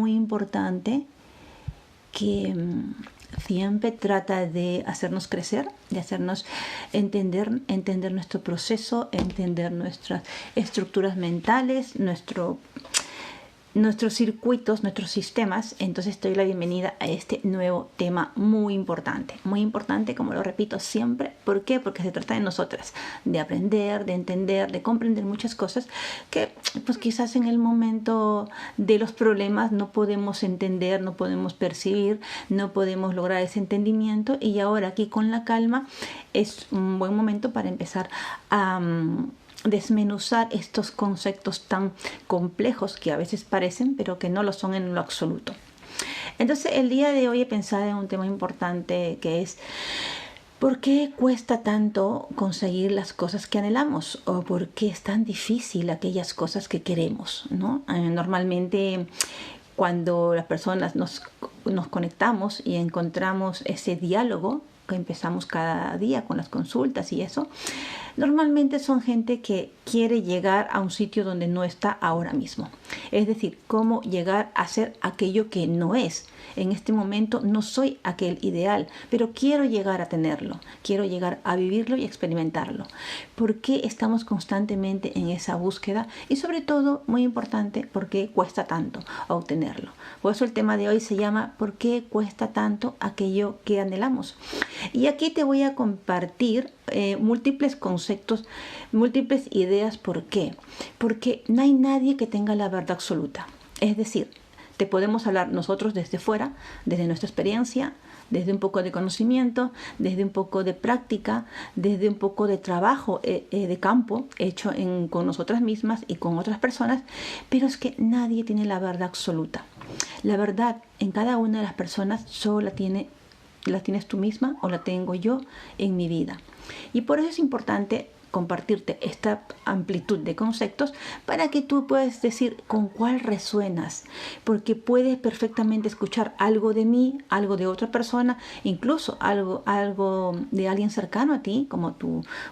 muy importante que siempre trata de hacernos crecer, de hacernos entender nuestro proceso, entender nuestras estructuras mentales, nuestros circuitos, nuestros sistemas. Entonces te doy la bienvenida a este nuevo tema muy importante, como lo repito siempre. ¿Por qué? Porque se trata de nosotras, de aprender, de entender, de comprender muchas cosas que pues quizás en el momento de los problemas no podemos entender, no podemos percibir, no podemos lograr ese entendimiento, y ahora aquí con la calma es un buen momento para empezar a desmenuzar estos conceptos tan complejos que a veces parecen, pero que no lo son en lo absoluto. Entonces, el día de hoy he pensado en un tema importante, que es ¿por qué cuesta tanto conseguir las cosas que anhelamos? ¿O por qué es tan difícil aquellas cosas que queremos, ¿no? Normalmente, cuando las personas nos conectamos y encontramos ese diálogo que empezamos cada día con las consultas y eso, normalmente son gente que quiere llegar a un sitio donde no está ahora mismo. Es decir, cómo llegar a ser aquello que no es. En este momento no soy aquel ideal, pero quiero llegar a tenerlo. Quiero llegar a vivirlo y experimentarlo. ¿Por qué estamos constantemente en esa búsqueda? Y sobre todo, muy importante, ¿por qué cuesta tanto obtenerlo? Por eso el tema de hoy se llama ¿por qué cuesta tanto aquello que anhelamos? Y aquí te voy a compartir múltiples conceptos, múltiples ideas. ¿Por qué? Porque no hay nadie que tenga la verdad absoluta. Es decir, te podemos hablar nosotros desde fuera, desde nuestra experiencia, desde un poco de conocimiento, desde un poco de práctica, desde un poco de trabajo de campo hecho con nosotras mismas y con otras personas, pero es que nadie tiene la verdad absoluta. La verdad en cada una de las personas solo la tienes tú misma o la tengo yo en mi vida. Y por eso es importante compartirte esta amplitud de conceptos para que tú puedas decir con cuál resuenas, porque puedes perfectamente escuchar algo de mí, algo de otra persona, incluso algo de alguien cercano a ti, como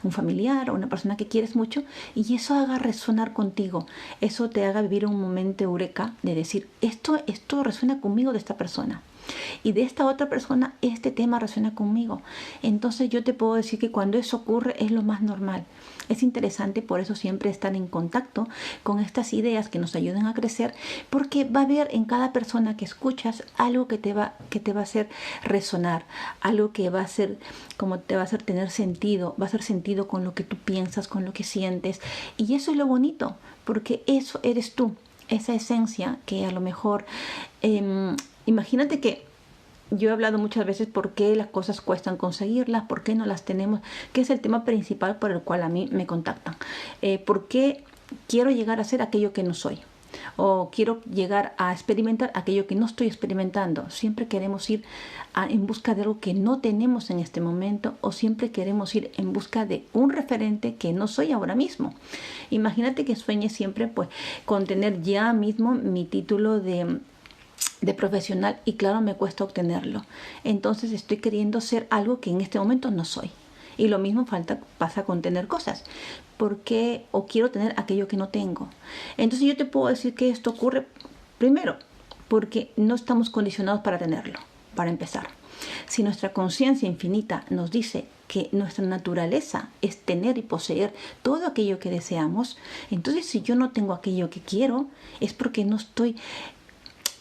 un familiar o una persona que quieres mucho, y eso haga resonar contigo, eso te haga vivir un momento eureka de decir, esto resuena conmigo de esta persona. Y de esta otra persona este tema resuena conmigo. Entonces yo te puedo decir que cuando eso ocurre es lo más normal. Es interesante por eso siempre estar en contacto con estas ideas que nos ayudan a crecer, porque va a haber en cada persona que escuchas algo que te va a hacer resonar, algo que va a hacer, como te va a hacer tener sentido, va a hacer sentido con lo que tú piensas, con lo que sientes. Y eso es lo bonito, porque eso eres tú, esa esencia que a lo mejor imagínate que yo he hablado muchas veces por qué las cosas cuestan conseguirlas, por qué no las tenemos, que es el tema principal por el cual a mí me contactan. ¿Por qué quiero llegar a ser aquello que no soy? O quiero llegar a experimentar aquello que no estoy experimentando. Siempre queremos ir en busca de algo que no tenemos en este momento, o siempre queremos ir en busca de un referente que no soy ahora mismo. Imagínate que sueñe siempre pues con tener ya mismo mi título de profesional, y claro, me cuesta obtenerlo. Entonces estoy queriendo ser algo que en este momento no soy. Y lo mismo pasa con tener cosas. Porque o quiero tener aquello que no tengo. Entonces yo te puedo decir que esto ocurre primero porque no estamos condicionados para tenerlo, para empezar. Si nuestra conciencia infinita nos dice que nuestra naturaleza es tener y poseer todo aquello que deseamos, entonces si yo no tengo aquello que quiero, es porque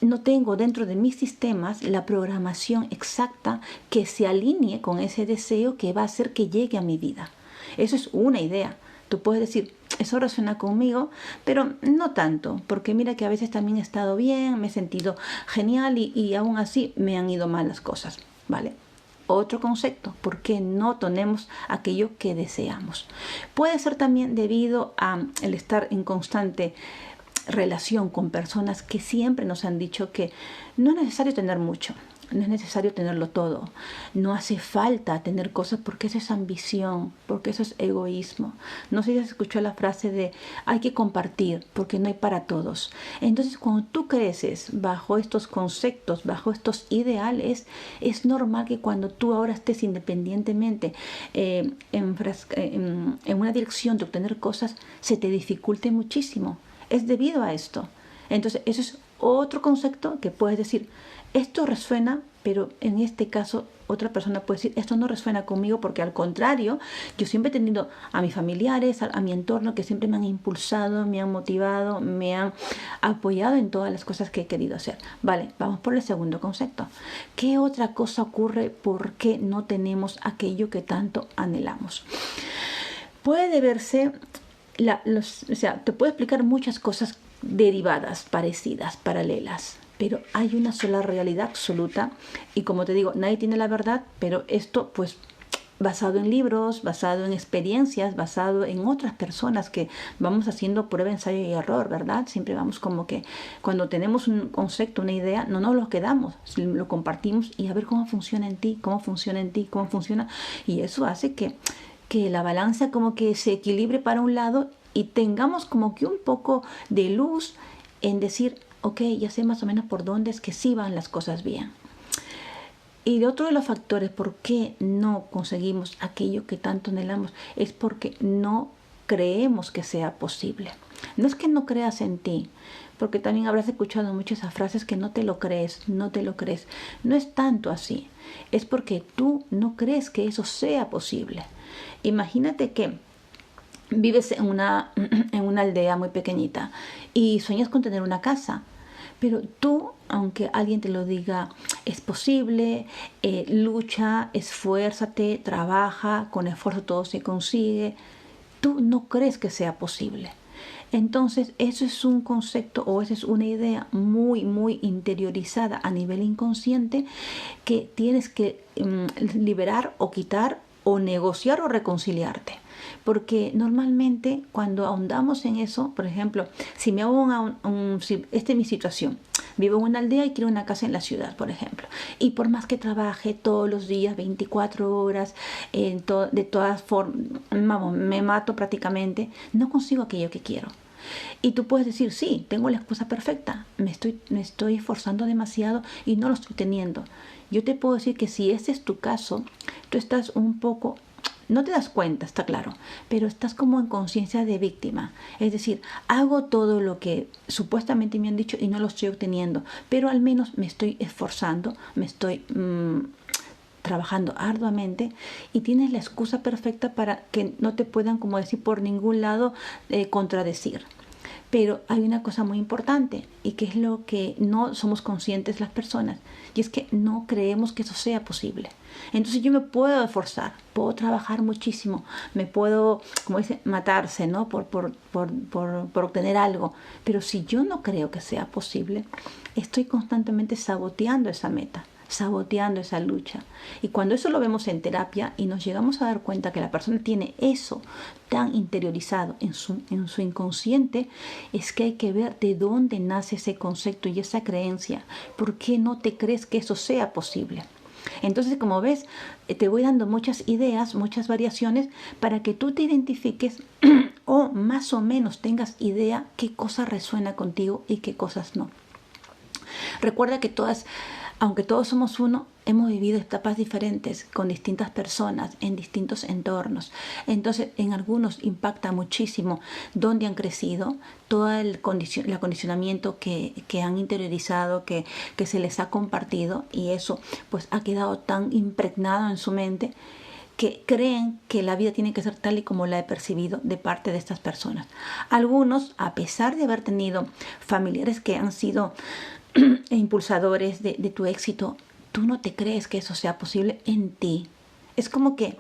no tengo dentro de mis sistemas la programación exacta que se alinee con ese deseo que va a hacer que llegue a mi vida. Eso es una idea. Tú puedes decir, eso resuena conmigo, pero no tanto, porque mira que a veces también he estado bien, me he sentido genial y aún así me han ido mal las cosas, ¿vale? Otro concepto, ¿por qué no tenemos aquello que deseamos? Puede ser también debido a el estar en constante relación con personas que siempre nos han dicho que no es necesario tener mucho, no es necesario tenerlo todo, no hace falta tener cosas porque eso es ambición, porque eso es egoísmo. No sé si has escuchado la frase de hay que compartir porque no hay para todos. Entonces cuando tú creces bajo estos conceptos, bajo estos ideales, es normal que cuando tú ahora estés independientemente en una dirección de obtener cosas, se te dificulte muchísimo. Es debido a esto. Entonces, eso es otro concepto que puedes decir, esto resuena, pero en este caso otra persona puede decir, esto no resuena conmigo, porque al contrario, yo siempre he tenido a mis familiares, a mi entorno, que siempre me han impulsado, me han motivado, me han apoyado en todas las cosas que he querido hacer. Vale, vamos por el segundo concepto. ¿Qué otra cosa ocurre? ¿Por qué no tenemos aquello que tanto anhelamos? Puede deberse, te puedo explicar muchas cosas derivadas, parecidas, paralelas, pero hay una sola realidad absoluta, y como te digo, nadie tiene la verdad, pero esto pues basado en libros, basado en experiencias, basado en otras personas que vamos haciendo prueba, ensayo y error, ¿verdad? Siempre vamos como que cuando tenemos un concepto, una idea, no nos lo quedamos, lo compartimos y a ver cómo funciona en ti, cómo funciona en ti, cómo funciona, y eso hace que la balanza como que se equilibre para un lado y tengamos como que un poco de luz en decir, ok, ya sé más o menos por dónde es que sí van las cosas bien. Y de otro de los factores por qué no conseguimos aquello que tanto anhelamos es porque no creemos que sea posible. No es que no creas en ti, porque también habrás escuchado muchas esas frases que no te lo crees, no te lo crees. No es tanto así, es porque tú no crees que eso sea posible. Imagínate que vives en una aldea muy pequeñita y sueñas con tener una casa. Pero tú, aunque alguien te lo diga, es posible, lucha, esfuérzate, trabaja, con esfuerzo todo se consigue, tú no crees que sea posible. Entonces, eso es un concepto o esa es una idea muy, muy interiorizada a nivel inconsciente que tienes que liberar o quitar o negociar o reconciliarte. Porque normalmente cuando ahondamos en eso, por ejemplo, si me hago esta es mi situación, vivo en una aldea y quiero una casa en la ciudad, por ejemplo, y por más que trabaje todos los días, 24 horas, de todas formas, me mato prácticamente, no consigo aquello que quiero. Y tú puedes decir, sí, tengo la excusa perfecta, me estoy esforzando demasiado y no lo estoy teniendo. Yo te puedo decir que si ese es tu caso, tú estás un poco, no te das cuenta, está claro, pero estás como en conciencia de víctima. Es decir, hago todo lo que supuestamente me han dicho y no lo estoy obteniendo, pero al menos me estoy esforzando, me estoy trabajando arduamente y tienes la excusa perfecta para que no te puedan, como decir, por ningún lado contradecir. Pero hay una cosa muy importante y que es lo que no somos conscientes las personas, y es que no creemos que eso sea posible. Entonces yo me puedo esforzar, puedo trabajar muchísimo, me puedo, como dice, matarse, ¿no? por obtener algo, pero si yo no creo que sea posible, estoy constantemente saboteando esa meta, saboteando esa lucha. Y cuando eso lo vemos en terapia y nos llegamos a dar cuenta que la persona tiene eso tan interiorizado en su inconsciente, es que hay que ver de dónde nace ese concepto y esa creencia. ¿Por qué no te crees que eso sea posible? Entonces, como ves, te voy dando muchas ideas, muchas variaciones para que tú te identifiques o más o menos tengas idea qué cosa resuena contigo y qué cosas no. Recuerda que aunque todos somos uno, hemos vivido etapas diferentes con distintas personas en distintos entornos. Entonces, en algunos impacta muchísimo dónde han crecido, todo el acondicionamiento que han interiorizado, que se les ha compartido, y eso pues ha quedado tan impregnado en su mente que creen que la vida tiene que ser tal y como la he percibido de parte de estas personas. Algunos, a pesar de haber tenido familiares que han sido impulsadores de tu éxito, tú no te crees que eso sea posible en ti. Es como que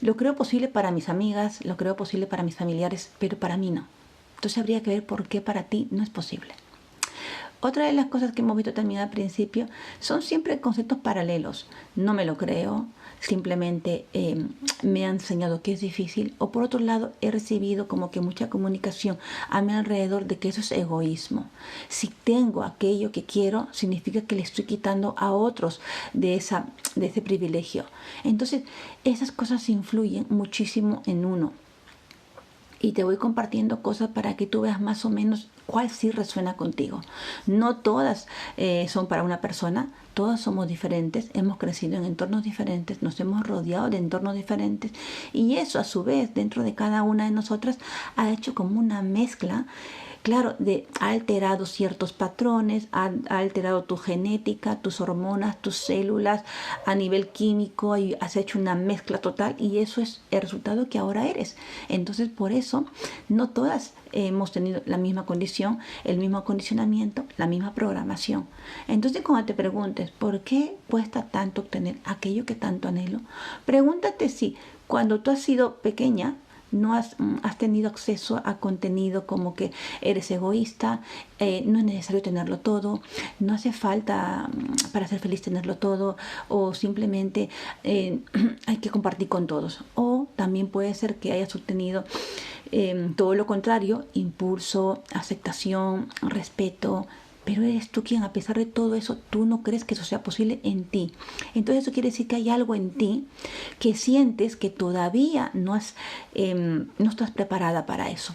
lo creo posible para mis amigas, lo creo posible para mis familiares, pero para mí no. Entonces habría que ver por qué para ti no es posible. Otra de las cosas que hemos visto también al principio son siempre conceptos paralelos. No me lo creo, simplemente me han enseñado que es difícil, o por otro lado he recibido como que mucha comunicación a mi alrededor de que eso es egoísmo. Si tengo aquello que quiero, significa que le estoy quitando a otros de ese privilegio. Entonces esas cosas influyen muchísimo en uno. Y te voy compartiendo cosas para que tú veas más o menos cuál sí resuena contigo. No todas son para una persona, todas somos diferentes, hemos crecido en entornos diferentes, nos hemos rodeado de entornos diferentes, y eso a su vez dentro de cada una de nosotras ha hecho como una mezcla claro, ha alterado ciertos patrones, ha alterado tu genética, tus hormonas, tus células a nivel químico, y has hecho una mezcla total, y eso es el resultado que ahora eres. Entonces, por eso, no todas hemos tenido la misma condición, el mismo acondicionamiento, la misma programación. Entonces, cuando te preguntes, ¿por qué cuesta tanto obtener aquello que tanto anhelo? Pregúntate si cuando tú has sido pequeña, no has tenido acceso a contenido como que eres egoísta, no es necesario tenerlo todo, no hace falta para ser feliz tenerlo todo, o simplemente hay que compartir con todos. O también puede ser que hayas obtenido todo lo contrario: impulso, aceptación, respeto. Pero eres tú quien, a pesar de todo eso, tú no crees que eso sea posible en ti. Entonces eso quiere decir que hay algo en ti que sientes que todavía no estás preparada para eso.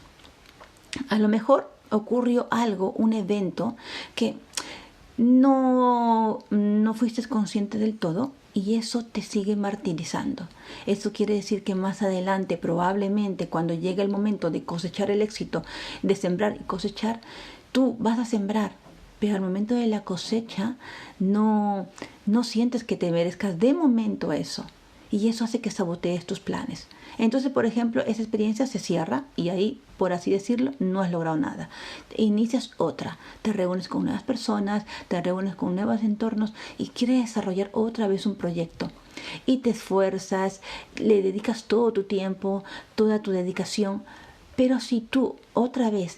A lo mejor ocurrió algo, un evento que no fuiste consciente del todo, y eso te sigue martirizando. Eso quiere decir que más adelante, probablemente cuando llegue el momento de cosechar el éxito, de sembrar y cosechar, tú vas a sembrar, pero al momento de la cosecha no sientes que te merezcas de momento eso, y eso hace que sabotees tus planes. Entonces, por ejemplo, esa experiencia se cierra y ahí, por así decirlo, no has logrado nada. Inicias otra, te reúnes con nuevas personas, te reúnes con nuevos entornos y quieres desarrollar otra vez un proyecto. Y te esfuerzas, le dedicas todo tu tiempo, toda tu dedicación, pero si tú otra vez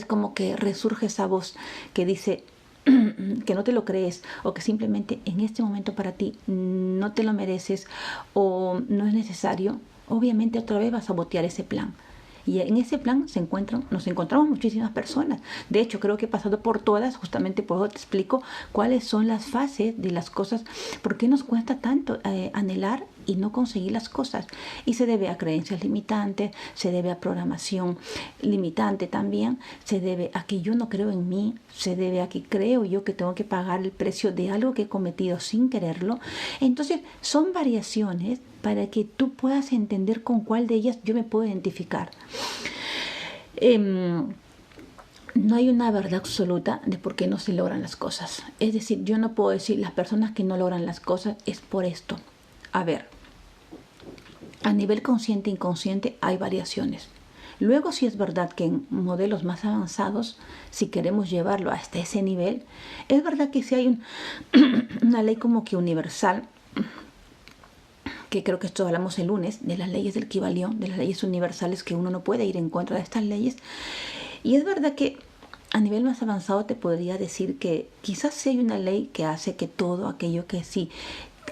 como que resurge esa voz que dice que no te lo crees, o que simplemente en este momento para ti no te lo mereces o no es necesario, obviamente otra vez vas a sabotear ese plan. Y en ese plan nos encontramos muchísimas personas. De hecho, creo que he pasado por todas, justamente por eso te explico cuáles son las fases de las cosas, por qué nos cuesta tanto anhelar y no conseguir las cosas. Y se debe a creencias limitantes, se debe a programación limitante también, se debe a que yo no creo en mí, se debe a que creo yo que tengo que pagar el precio de algo que he cometido sin quererlo. Entonces, son variaciones para que tú puedas entender con cuál de ellas yo me puedo identificar. No hay una verdad absoluta de por qué no se logran las cosas. Es decir, yo no puedo decir las personas que no logran las cosas es por esto. A ver, a nivel consciente e inconsciente hay variaciones. Luego, sí es verdad que en modelos más avanzados, si queremos llevarlo hasta ese nivel, es verdad que si hay una ley como que universal, que creo que esto hablamos el lunes, de las leyes del Kybalión, de las leyes universales, que uno no puede ir en contra de estas leyes. Y es verdad que a nivel más avanzado te podría decir que quizás sí hay una ley que hace que todo aquello que sí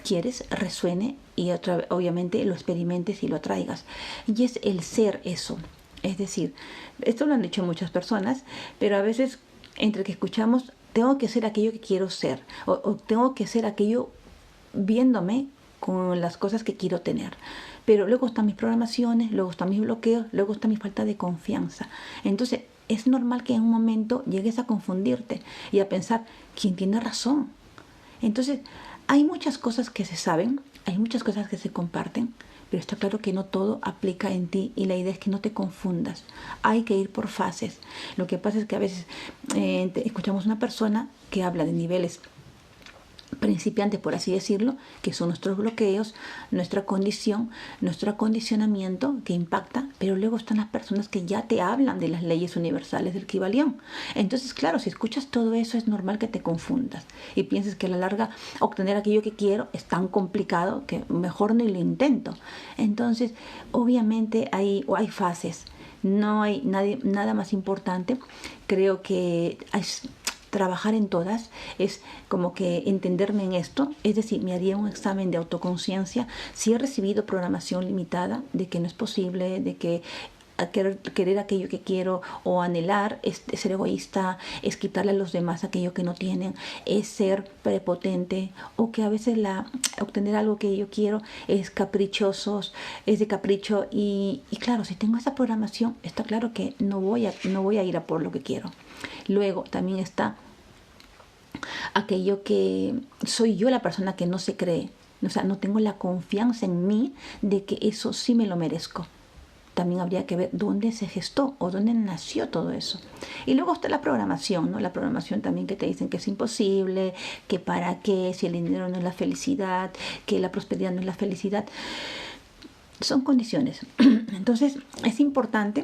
quieres resuene, y obviamente lo experimentes y lo atraigas. Y es el ser eso. Es decir, esto lo han dicho muchas personas, pero a veces entre que escuchamos tengo que ser aquello que quiero ser, o tengo que ser aquello viéndome con las cosas que quiero tener. Pero luego están mis programaciones, luego están mis bloqueos, luego está mi falta de confianza. Entonces es normal que en un momento llegues a confundirte y a pensar, ¿quién tiene razón? Entonces hay muchas cosas que se saben, hay muchas cosas que se comparten, pero está claro que no todo aplica en ti, y la idea es que no te confundas. Hay que ir por fases. Lo que pasa es que a veces escuchamos una persona que habla de niveles principiantes, por así decirlo, que son nuestros bloqueos, nuestra condición, nuestro acondicionamiento que impacta, pero luego están las personas que ya te hablan de las leyes universales del Kybalión. Entonces, claro, si escuchas todo eso, es normal que te confundas y pienses que a la larga obtener aquello que quiero es tan complicado que mejor ni lo intento. Entonces, obviamente hay fases. No hay nada más importante. Creo que trabajar en todas es como que entenderme en esto. Es decir, me haría un examen de autoconciencia si he recibido programación limitada de que no es posible, de que querer aquello que quiero o anhelar es ser egoísta, es quitarle a los demás aquello que no tienen, es ser prepotente, o que a veces obtener algo que yo quiero es caprichosos, es de capricho, y claro, si tengo esa programación, está claro que no voy a ir a por lo que quiero. Luego también está aquello que soy yo la persona que no se cree, o sea, no tengo la confianza en mí de que eso sí me lo merezco. también habría que ver dónde se gestó o dónde nació todo eso. Y luego está la programación, ¿no? La programación también que te dicen que es imposible, que para qué, si el dinero no es la felicidad, que la prosperidad no es la felicidad. Son condiciones. Entonces es importante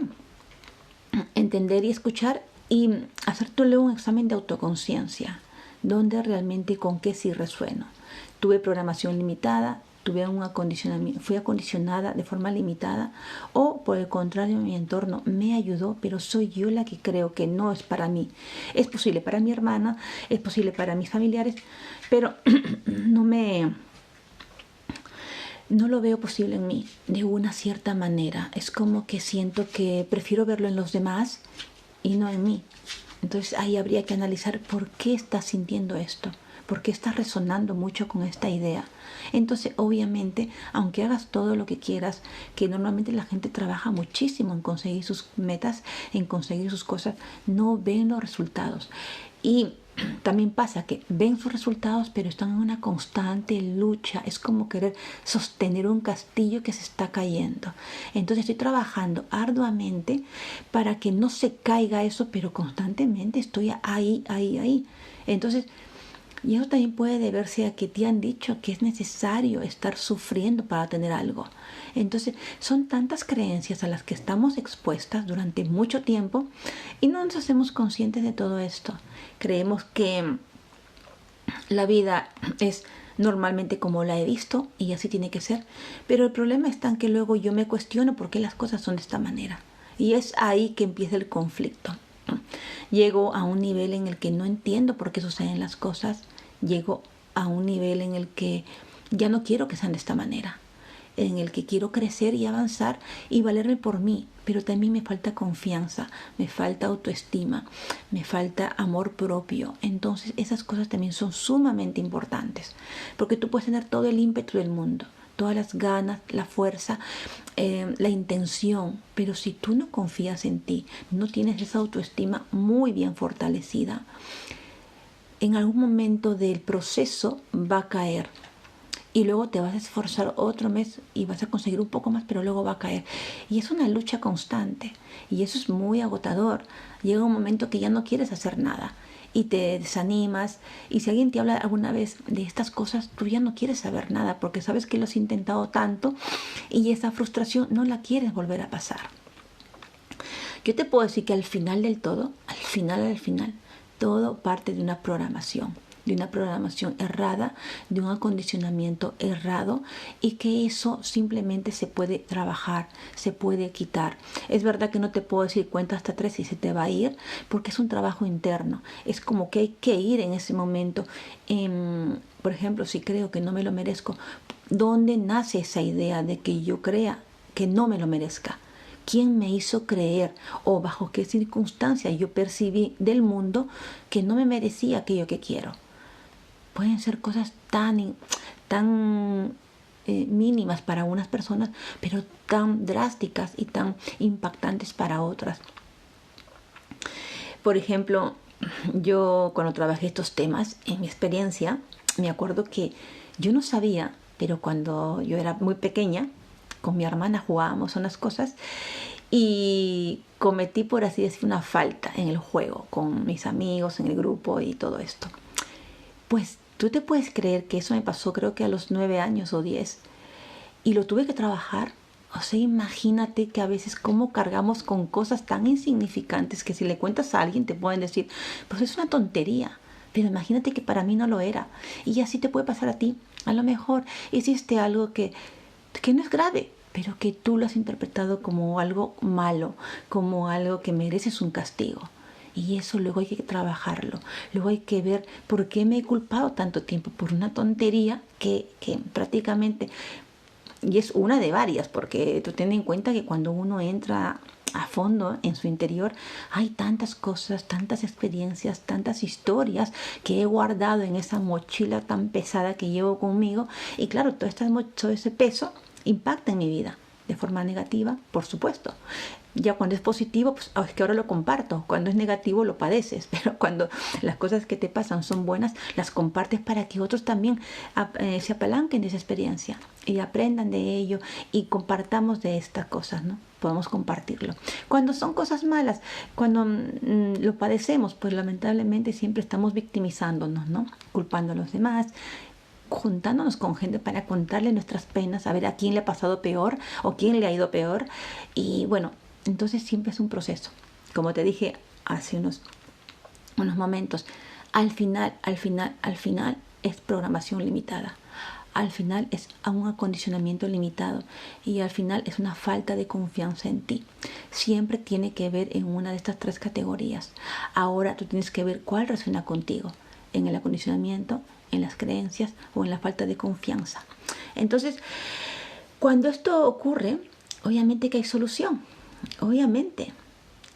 entender y escuchar y hacer luego un examen de autoconciencia, donde realmente con qué sí resueno. Tuve programación limitada, fui acondicionada de forma limitada, o por el contrario mi entorno me ayudó, pero soy yo la que creo que no es para mí. Es posible para mi hermana, es posible para mis familiares, pero no lo veo posible en mí de una cierta manera. Es como que siento que prefiero verlo en los demás y no en mí. Entonces ahí habría que analizar por qué estás sintiendo esto, por qué estás resonando mucho con esta idea. Entonces obviamente, aunque hagas todo lo que quieras, que normalmente la gente trabaja muchísimo en conseguir sus metas, en conseguir sus cosas, no ven los resultados. Y también pasa que ven sus resultados, pero están en una constante lucha. Es como querer sostener un castillo que se está cayendo. Entonces estoy trabajando arduamente para que no se caiga eso, pero constantemente estoy ahí. Entonces, y eso también puede deberse a que te han dicho que es necesario estar sufriendo para tener algo. Entonces, son tantas creencias a las que estamos expuestas durante mucho tiempo y no nos hacemos conscientes de todo esto. Creemos que la vida es normalmente como la he visto y así tiene que ser, pero el problema está en que luego yo me cuestiono por qué las cosas son de esta manera. Y es ahí que empieza el conflicto. Llego a un nivel en el que no entiendo por qué suceden las cosas. Llego a un nivel en el que ya no quiero que sean de esta manera, en el que quiero crecer y avanzar y valerme por mí, pero también me falta confianza, me falta autoestima, me falta amor propio. Entonces esas cosas también son sumamente importantes, porque tú puedes tener todo el ímpetu del mundo, todas las ganas, la fuerza, la intención, pero si tú no confías en ti, no tienes esa autoestima muy bien fortalecida, en algún momento del proceso va a caer. Y luego te vas a esforzar otro mes y vas a conseguir un poco más, pero luego va a caer. Y es una lucha constante. Y eso es muy agotador. Llega un momento que ya no quieres hacer nada y te desanimas. Y si alguien te habla alguna vez de estas cosas, tú ya no quieres saber nada porque sabes que lo has intentado tanto y esa frustración no la quieres volver a pasar. Yo te puedo decir que al final del todo, al final, todo parte de una programación errada, de un acondicionamiento errado, y que eso simplemente se puede trabajar, se puede quitar. Es verdad que no te puedo decir cuenta hasta 3 y se te va a ir, porque es un trabajo interno. Es como que hay que ir en ese momento. Por ejemplo, si creo que no me lo merezco, ¿dónde nace esa idea de que yo crea que no me lo merezca? ¿Quién me hizo creer o bajo qué circunstancias yo percibí del mundo que no me merecía aquello que quiero? Pueden ser cosas tan mínimas para unas personas, pero tan drásticas y tan impactantes para otras. Por ejemplo, yo cuando trabajé estos temas, en mi experiencia, me acuerdo que yo no sabía, pero cuando yo era muy pequeña, con mi hermana jugábamos unas cosas y cometí, por así decir, una falta en el juego, con mis amigos, en el grupo y todo esto. Pues tú te puedes creer que eso me pasó creo que a los 9 años o 10 y lo tuve que trabajar. O sea, imagínate que a veces cómo cargamos con cosas tan insignificantes que si le cuentas a alguien te pueden decir, pues es una tontería. Pero imagínate que para mí no lo era. Y así te puede pasar a ti. A lo mejor hiciste algo que no es grave, pero que tú lo has interpretado como algo malo, como algo que mereces un castigo. Y eso luego hay que trabajarlo. Luego hay que ver por qué me he culpado tanto tiempo por una tontería que prácticamente, y es una de varias, porque tú ten en cuenta que cuando uno entra a fondo en su interior, hay tantas cosas, tantas experiencias, tantas historias que he guardado en esa mochila tan pesada que llevo conmigo. Y claro, todo ese peso impacta en mi vida de forma negativa, por supuesto. Ya cuando es positivo, pues es que ahora lo comparto. Cuando es negativo, lo padeces. Pero cuando las cosas que te pasan son buenas, las compartes para que otros también se apalanquen de esa experiencia y aprendan de ello y compartamos de estas cosas, ¿no? Podemos compartirlo. Cuando son cosas malas, cuando lo padecemos, pues lamentablemente siempre estamos victimizándonos, ¿no? Culpando a los demás, juntándonos con gente para contarle nuestras penas, a ver a quién le ha pasado peor o quién le ha ido peor. Y bueno, entonces siempre es un proceso. Como te dije hace unos momentos, al final es programación limitada. Al final es un acondicionamiento limitado y al final es una falta de confianza en ti. Siempre tiene que ver en una de estas tres categorías. Ahora tú tienes que ver cuál resuena contigo, en el acondicionamiento, en las creencias o en la falta de confianza. Entonces, cuando esto ocurre, obviamente que hay solución, obviamente.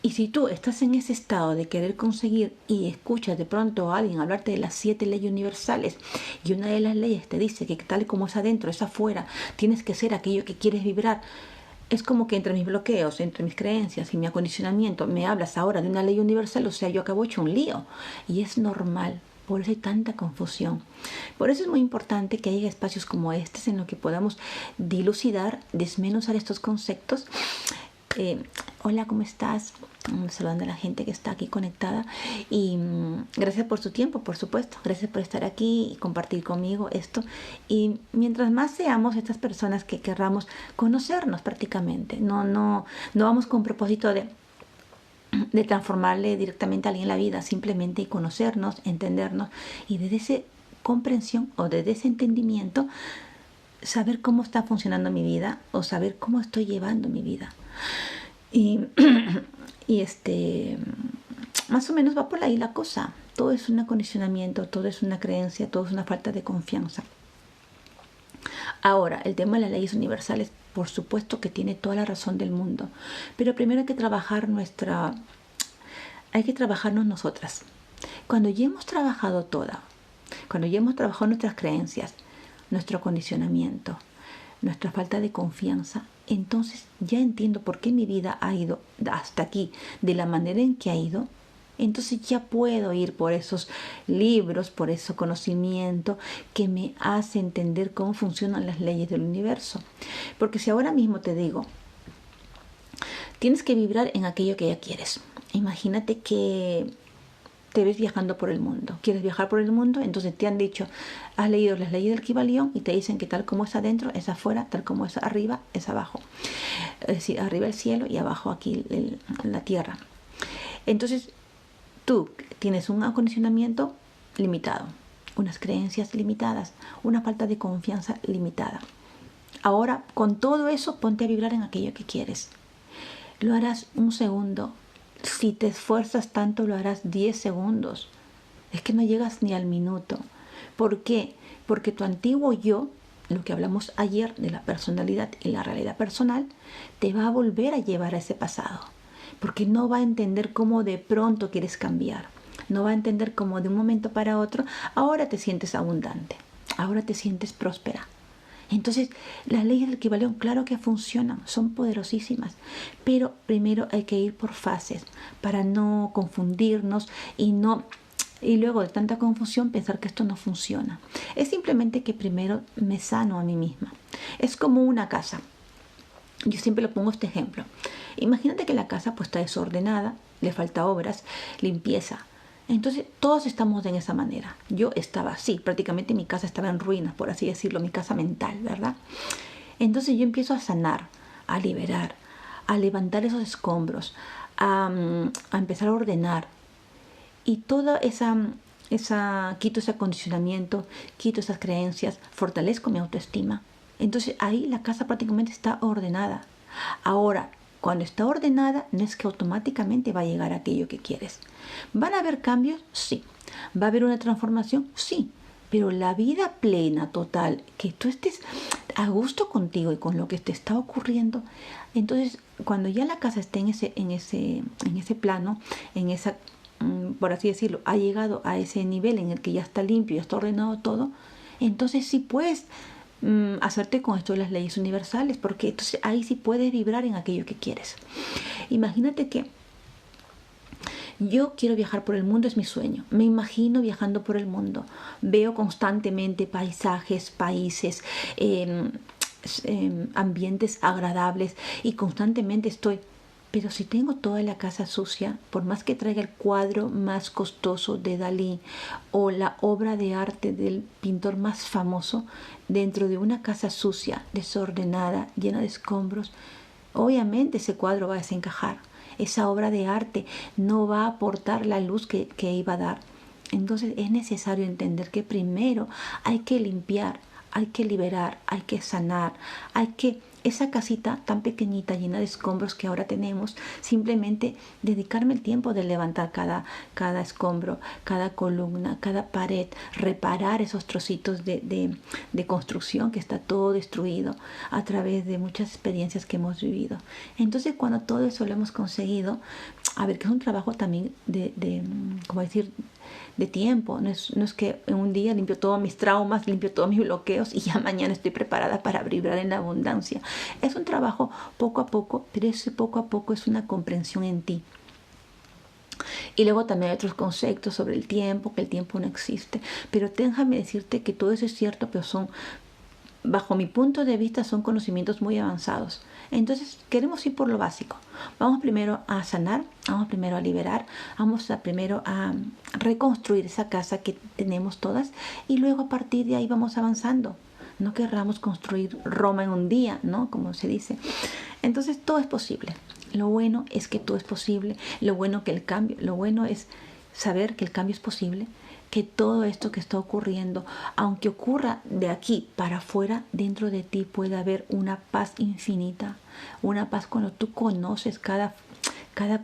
Y si tú estás en ese estado de querer conseguir y escuchas de pronto a alguien hablarte de las 7 leyes universales y una de las leyes te dice que tal como es adentro es afuera, tienes que ser aquello que quieres vibrar, es como que entre mis bloqueos, entre mis creencias y mi acondicionamiento me hablas ahora de una ley universal, o sea, yo acabo hecho un lío. Y es normal. Por eso hay tanta confusión. Por eso es muy importante que haya espacios como estos en los que podamos dilucidar, desmenuzar estos conceptos. Hola, ¿cómo estás? Saludando a la gente que está aquí conectada y gracias por su tiempo, por supuesto. Gracias por estar aquí y compartir conmigo esto. Y mientras más seamos estas personas que querramos conocernos prácticamente, no vamos con propósito de transformarle directamente a alguien la vida, simplemente conocernos, entendernos y desde esa comprensión o desde ese entendimiento saber cómo está funcionando mi vida o saber cómo estoy llevando mi vida. Y más o menos va por ahí la cosa. Todo es un acondicionamiento, todo es una creencia, todo es una falta de confianza. Ahora, el tema de las leyes universales, por supuesto que tiene toda la razón del mundo, pero primero hay que trabajarnos nosotras. Cuando ya hemos trabajado cuando ya hemos trabajado nuestras creencias, nuestro acondicionamiento, nuestra falta de confianza, entonces ya entiendo por qué mi vida ha ido hasta aquí de la manera en que ha ido. Entonces ya puedo ir por esos libros, por ese conocimiento que me hace entender cómo funcionan las leyes del universo. Porque si ahora mismo te digo, tienes que vibrar en aquello que ya quieres. Imagínate que te ves viajando por el mundo. ¿Quieres viajar por el mundo? Entonces te han dicho, has leído las leyes del Kybalión y te dicen que tal como es adentro, es afuera, tal como es arriba, es abajo. Es decir, arriba el cielo y abajo aquí la tierra. Entonces, tú tienes un acondicionamiento limitado, unas creencias limitadas, una falta de confianza limitada. Ahora, con todo eso, ponte a vibrar en aquello que quieres. Lo harás un segundo. Si te esfuerzas tanto, lo harás 10 segundos. Es que no llegas ni al minuto. ¿Por qué? Porque tu antiguo yo, lo que hablamos ayer de la personalidad y la realidad personal, te va a volver a llevar a ese pasado. Porque no va a entender cómo de pronto quieres cambiar. No va a entender cómo de un momento para otro ahora te sientes abundante. Ahora te sientes próspera. Entonces, las leyes del Kybalión, claro que funcionan, son poderosísimas, pero primero hay que ir por fases para no confundirnos y luego de tanta confusión pensar que esto no funciona. Es simplemente que primero me sano a mí misma. Es como una casa. Yo siempre lo pongo este ejemplo. Imagínate que la casa pues está desordenada, le falta obras, limpieza. Entonces todos estamos en esa manera. Yo estaba así, prácticamente mi casa estaba en ruinas, por así decirlo, mi casa mental, ¿verdad? Entonces yo empiezo a sanar, a liberar, a levantar esos escombros, a empezar a ordenar. Y toda quito ese acondicionamiento, quito esas creencias, fortalezco mi autoestima. Entonces ahí la casa prácticamente está ordenada. Ahora, cuando está ordenada, no es que automáticamente va a llegar aquello que quieres. ¿Van a haber cambios? Sí. ¿Va a haber una transformación? Sí. Pero la vida plena, total, que tú estés a gusto contigo y con lo que te está ocurriendo, entonces cuando ya la casa esté en ese plano, por así decirlo, ha llegado a ese nivel en el que ya está limpio, ya está ordenado todo, entonces sí puedes hacerte con esto de las leyes universales, porque entonces ahí sí puedes vibrar en aquello que quieres. Imagínate que yo quiero viajar por el mundo, es mi sueño. Me imagino viajando por el mundo. Veo constantemente paisajes, países, ambientes agradables y constantemente estoy... Pero si tengo toda la casa sucia, por más que traiga el cuadro más costoso de Dalí o la obra de arte del pintor más famoso, dentro de una casa sucia, desordenada, llena de escombros, obviamente ese cuadro va a desencajar. Esa obra de arte no va a aportar la luz que iba a dar. Entonces es necesario entender que primero hay que limpiar, hay que liberar, hay que sanar, hay que esa casita tan pequeñita llena de escombros que ahora tenemos, simplemente dedicarme el tiempo de levantar cada escombro, cada columna, cada pared, reparar esos trocitos de construcción que está todo destruido a través de muchas experiencias que hemos vivido. Entonces cuando todo eso lo hemos conseguido, a ver, que es un trabajo también ¿cómo decir?, de tiempo. No es que en un día limpio todos mis traumas, limpio todos mis bloqueos y ya mañana estoy preparada para vibrar en la abundancia. Es un trabajo poco a poco, pero ese poco a poco es una comprensión en ti. Y luego también hay otros conceptos sobre el tiempo, que el tiempo no existe. Pero déjame decirte que todo eso es cierto, pero son, bajo mi punto de vista, son conocimientos muy avanzados. Entonces queremos ir por lo básico. Vamos primero a sanar, vamos primero a liberar, primero a reconstruir esa casa que tenemos todas y luego a partir de ahí vamos avanzando. No querramos construir Roma en un día, ¿no? Como se dice. Entonces todo es posible. Lo bueno es que todo es posible. Lo bueno es saber que el cambio es posible, que todo esto que está ocurriendo, aunque ocurra de aquí para afuera, dentro de ti puede haber una paz infinita, una paz cuando tú conoces cada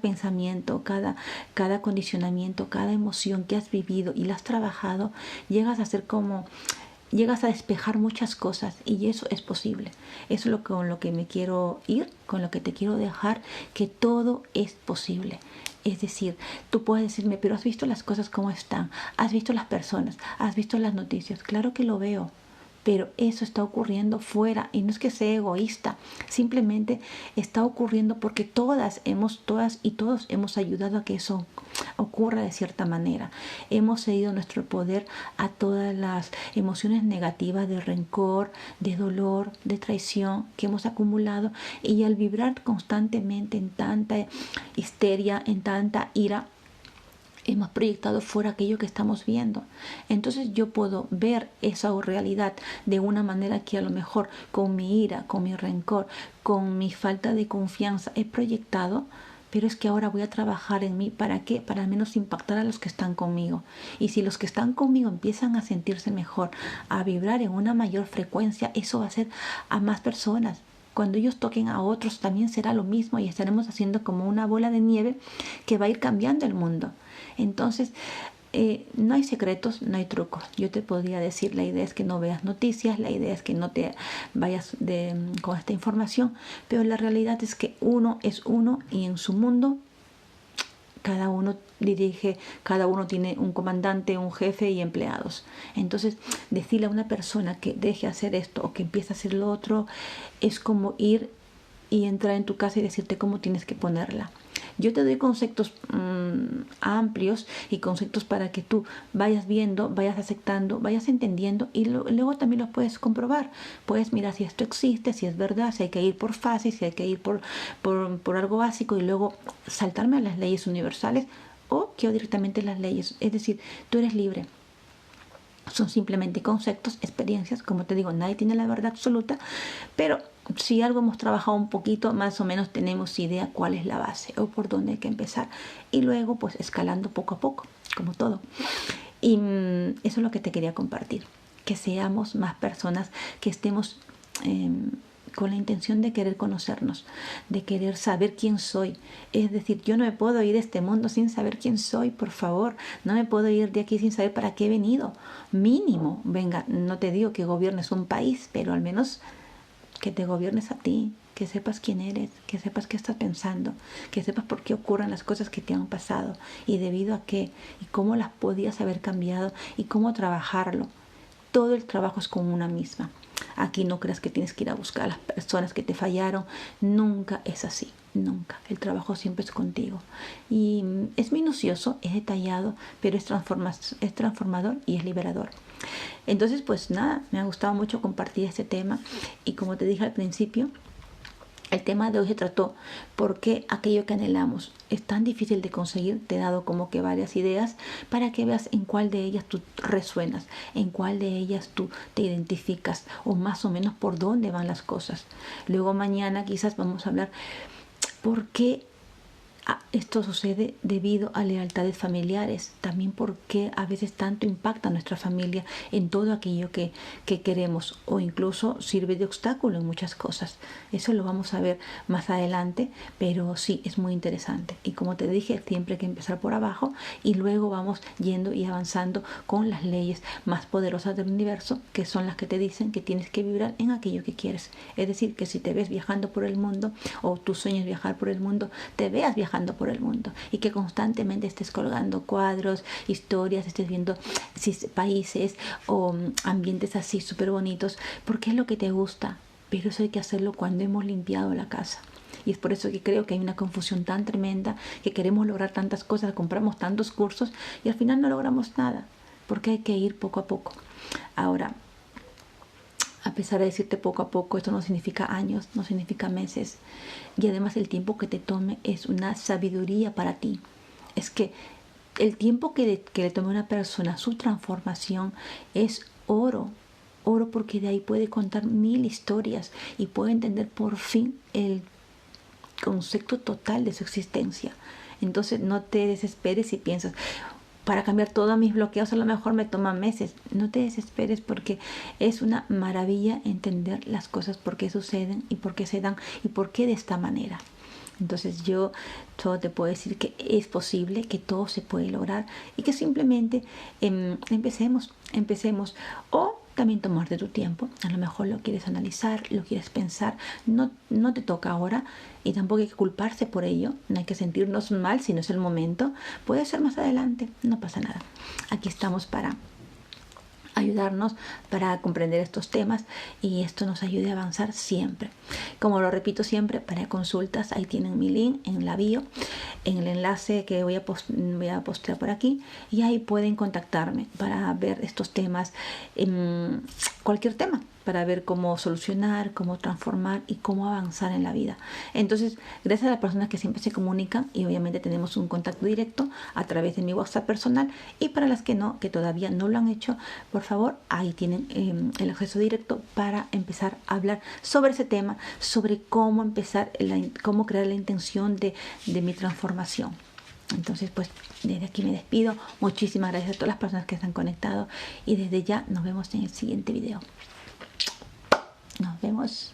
pensamiento, cada condicionamiento, cada emoción que has vivido y la has trabajado, llegas a despejar muchas cosas y eso es posible. Eso es con lo que me quiero ir, con lo que te quiero dejar, que todo es posible. Es decir, tú puedes decirme, pero ¿has visto las cosas como están? ¿Has visto las personas? ¿Has visto las noticias? Claro que lo veo, pero eso está ocurriendo fuera y no es que sea egoísta, simplemente está ocurriendo porque todas y todos hemos ayudado a que eso ocurra de cierta manera. Hemos cedido nuestro poder a todas las emociones negativas de rencor, de dolor, de traición que hemos acumulado y al vibrar constantemente en tanta histeria, en tanta ira, hemos proyectado fuera aquello que estamos viendo. Entonces yo puedo ver esa realidad de una manera que a lo mejor con mi ira, con mi rencor, con mi falta de confianza he proyectado, pero es que ahora voy a trabajar en mí. ¿Para qué? Para al menos impactar a los que están conmigo. Y si los que están conmigo empiezan a sentirse mejor, a vibrar en una mayor frecuencia, eso va a ser a más personas. Cuando ellos toquen a otros también será lo mismo y estaremos haciendo como una bola de nieve que va a ir cambiando el mundo. Entonces, no hay secretos, no hay trucos. Yo te podría decir, la idea es que no veas noticias, la idea es que no te vayas con esta información, pero la realidad es que uno es uno y en su mundo cada uno dirige, cada uno tiene un comandante, un jefe y empleados. Entonces, decirle a una persona que deje hacer esto o que empiece a hacer lo otro es como ir y entrar en tu casa y decirte cómo tienes que ponerla. Yo te doy conceptos amplios y conceptos para que tú vayas viendo, vayas aceptando, vayas entendiendo y luego también los puedes comprobar. Puedes mirar si esto existe, si es verdad, si hay que ir por fases, si hay que ir por algo básico y luego saltarme a las leyes universales o que directamente las leyes. Es decir, tú eres libre. Son simplemente conceptos, experiencias, como te digo, nadie tiene la verdad absoluta, pero si algo hemos trabajado un poquito, más o menos tenemos idea cuál es la base o por dónde hay que empezar y luego pues escalando poco a poco, como todo. Y eso es lo que te quería compartir, que seamos más personas, que estemos con la intención de querer conocernos, de querer saber quién soy. Es decir, yo no me puedo ir de este mundo sin saber quién soy, por favor. No me puedo ir de aquí sin saber para qué he venido. Mínimo, venga, no te digo que gobiernes un país, pero al menos que te gobiernes a ti, que sepas quién eres, que sepas qué estás pensando, que sepas por qué ocurren las cosas que te han pasado y debido a qué, y cómo las podías haber cambiado y cómo trabajarlo. Todo el trabajo es con una misma. Aquí no creas que tienes que ir a buscar a las personas que te fallaron. Nunca es así. nunca. El trabajo siempre es contigo. Y es minucioso, es detallado, pero es transformador y es liberador. Entonces, pues nada, me ha gustado mucho compartir este tema. Y como te dije al principio, el tema de hoy se trató porque aquello que anhelamos es tan difícil de conseguir. Te he dado como que varias ideas para que veas en cuál de ellas tú resuenas, en cuál de ellas tú te identificas o más o menos por dónde van las cosas. Luego mañana quizás vamos a hablar por qué esto sucede debido a lealtades familiares, también porque a veces tanto impacta a nuestra familia en todo aquello que queremos, o incluso sirve de obstáculo en muchas cosas. Eso lo vamos a ver más adelante, pero sí, es muy interesante. Y como te dije, siempre hay que empezar por abajo y luego vamos yendo y avanzando con las leyes más poderosas del universo, que son las que te dicen que tienes que vibrar en aquello que quieres. Es decir, que si te ves viajando por el mundo, o tú sueñas viajar por el mundo, te veas viajando por el mundo, y que constantemente estés colgando cuadros, historias, estés viendo países o ambientes así súper bonitos, porque es lo que te gusta. Pero eso hay que hacerlo cuando hemos limpiado la casa. Y es por eso que creo que hay una confusión tan tremenda, que queremos lograr tantas cosas, compramos tantos cursos y al final no logramos nada, porque hay que ir poco a poco. Ahora, a pesar de decirte poco a poco, esto no significa años, no significa meses. Y además el tiempo que te tome es una sabiduría para ti. Es que el tiempo que le tome a una persona su transformación es oro. Oro, porque de ahí puede contar 1000 historias y puede entender por fin el concepto total de su existencia. Entonces no te desesperes si piensas, para cambiar todos mis bloqueos a lo mejor me toma meses. No te desesperes, porque es una maravilla entender las cosas, por qué suceden y por qué se dan y por qué de esta manera. Entonces yo solo te puedo decir que es posible, que todo se puede lograr y que simplemente empecemos. O también tomarte tu tiempo. A lo mejor lo quieres analizar, lo quieres pensar. No te toca ahora y tampoco hay que culparse por ello. No hay que sentirnos mal si no es el momento. Puede ser más adelante, no pasa nada. Aquí estamos para ayudarnos, para comprender estos temas, y esto nos ayude a avanzar siempre. Como lo repito siempre, para consultas ahí tienen mi link en la bio, en el enlace que voy a postear por aquí, y ahí pueden contactarme para ver estos temas, cualquier tema, para ver cómo solucionar, cómo transformar y cómo avanzar en la vida. Entonces, gracias a las personas que siempre se comunican, y obviamente tenemos un contacto directo a través de mi WhatsApp personal, y para las que no, que todavía no lo han hecho, por favor, ahí tienen el acceso directo para empezar a hablar sobre ese tema, sobre cómo empezar, cómo crear la intención de mi transformación. Entonces, pues desde aquí me despido. Muchísimas gracias a todas las personas que se han conectado, y desde ya nos vemos en el siguiente video. Nos vemos.